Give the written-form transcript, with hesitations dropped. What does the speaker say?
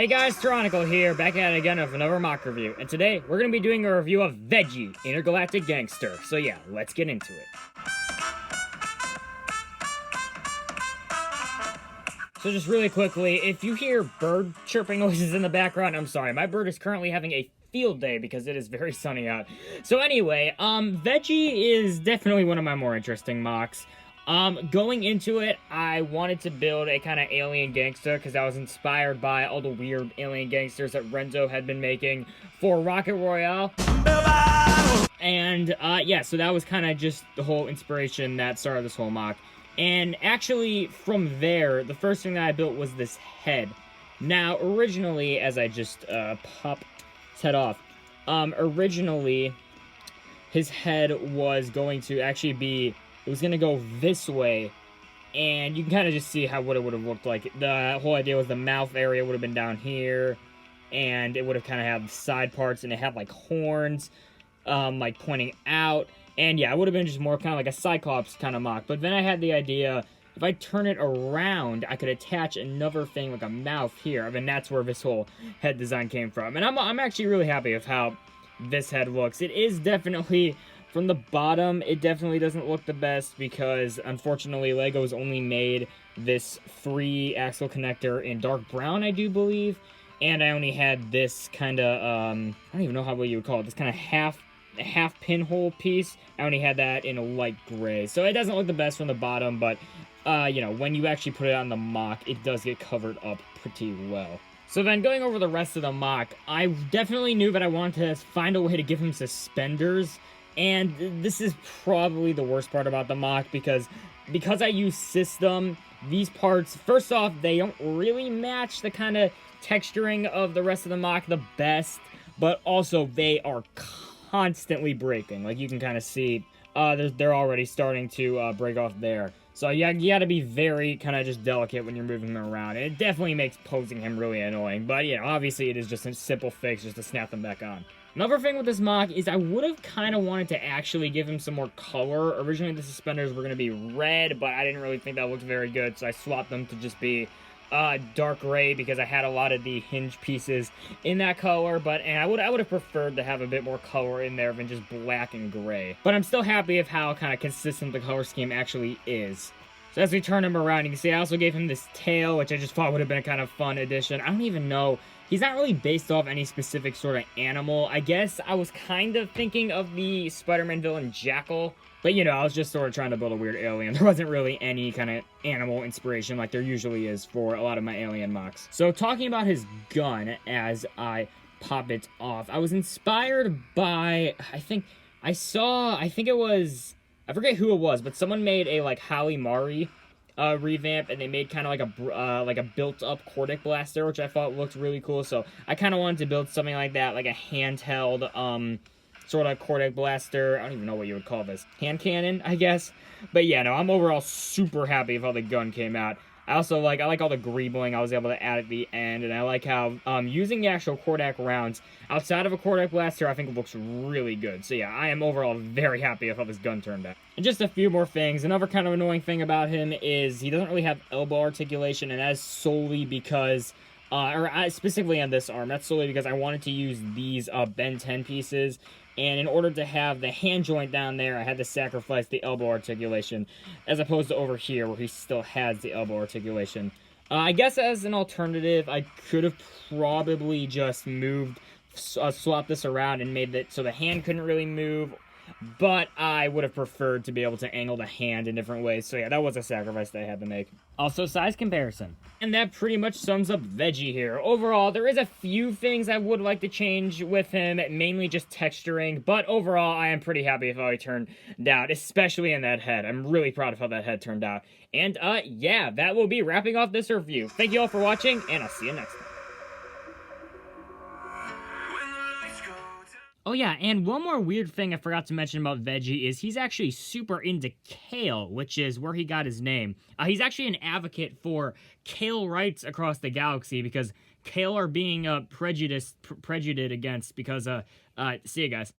Hey guys, Tronicle here, back at it again with another mock review, and today we're going to be doing a review of Veggi, Intergalactic Gangster. So yeah, let's get into it. So just really quickly, if you hear bird chirping noises in the background, I'm sorry, my bird is currently having a field day because it is very sunny out. So anyway, Veggi is definitely one of my more interesting mocks. Going into it, I wanted to build a kind of alien gangster because I was inspired by all the weird alien gangsters that Renzo had been making for Rocket Royale. And, yeah, so that was kind of just the whole inspiration that started this whole mock. And actually, from there, the first thing that I built was this head. Now, originally, as I just, pop his head off, originally, his head was going to actually be... It was going to go this way, and you can kind of just see what it would have looked like. The whole idea was the mouth area would have been down here, and it would have kind of had side parts, and it had, like, horns, like, pointing out. And, yeah, it would have been just more kind of like a Cyclops kind of mock. But then I had the idea, if I turn it around, I could attach another thing, like a mouth here. I mean, that's where this whole head design came from. And I'm actually really happy with how this head looks. It is definitely... From the bottom, it definitely doesn't look the best because, unfortunately, LEGO's only made this 3-axle connector in dark brown, I do believe. And I only had this kind of, I don't even know what you would call it, this kind of half pinhole piece. I only had that in a light gray. So it doesn't look the best from the bottom, but, you know, when you actually put it on the mock, it does get covered up pretty well. So then, going over the rest of the mock, I definitely knew that I wanted to find a way to give him suspenders. And this is probably the worst part about the mock, because I use system, these parts, first off, they don't really match the kind of texturing of the rest of the mock the best, but also they are constantly breaking. Like, you can kind of see, they're already starting to break off there. So yeah, you gotta be very kind of just delicate when you're moving them around. And it definitely makes posing him really annoying, but yeah, obviously it is just a simple fix just to snap them back on. Another thing with this mock is I would have kind of wanted to actually give him some more color. Originally, the suspenders were going to be red, but I didn't really think that looked very good, so I swapped them to just be dark gray because I had a lot of the hinge pieces in that color, and I would have preferred to have a bit more color in there than just black and gray. But I'm still happy with how kind of consistent the color scheme actually is. So as we turn him around, you can see I also gave him this tail, which I just thought would have been a kind of fun addition. I don't even know. He's not really based off any specific sort of animal. I guess I was kind of thinking of the Spider-Man villain Jackal. But, you know, I was just sort of trying to build a weird alien. There wasn't really any kind of animal inspiration like there usually is for a lot of my alien mocks. So talking about his gun as I pop it off, I was inspired by, I think it was... I forget who it was, but someone made a, like, Halle Mari revamp, and they made kind of like a built-up Cordic blaster, which I thought looked really cool, so I kind of wanted to build something like that, like a handheld, sort of Cordic blaster. I don't even know what you would call this. Hand cannon, I guess? But yeah, no, I'm overall super happy with how the gun came out. I like all the greebling I was able to add at the end, and I like how, using the actual Cordic rounds outside of a Cordic blaster, I think it looks really good. So yeah, I am overall very happy with how this gun turned out. And just a few more things. Another kind of annoying thing about him is he doesn't really have elbow articulation, and that's solely because, specifically on this arm, that's solely because I wanted to use these, Ben 10 pieces. And in order to have the hand joint down there, I had to sacrifice the elbow articulation, as opposed to over here, where he still has the elbow articulation. I guess as an alternative, I could have probably just swapped this around and made it so the hand couldn't really move, but I would have preferred to be able to angle the hand in different ways. So yeah, that was a sacrifice that I had to make. Also, size comparison. And that pretty much sums up Veggi here. Overall, there is a few things I would like to change with him, mainly just texturing, but overall, I am pretty happy with how he turned out, especially in that head. I'm really proud of how that head turned out. And, yeah, that will be wrapping off this review. Thank you all for watching, and I'll see you next time. Oh yeah, and one more weird thing I forgot to mention about Veggi is he's actually super into kale, which is where he got his name. He's actually an advocate for kale rights across the galaxy because kale are being prejudiced against because, see you guys.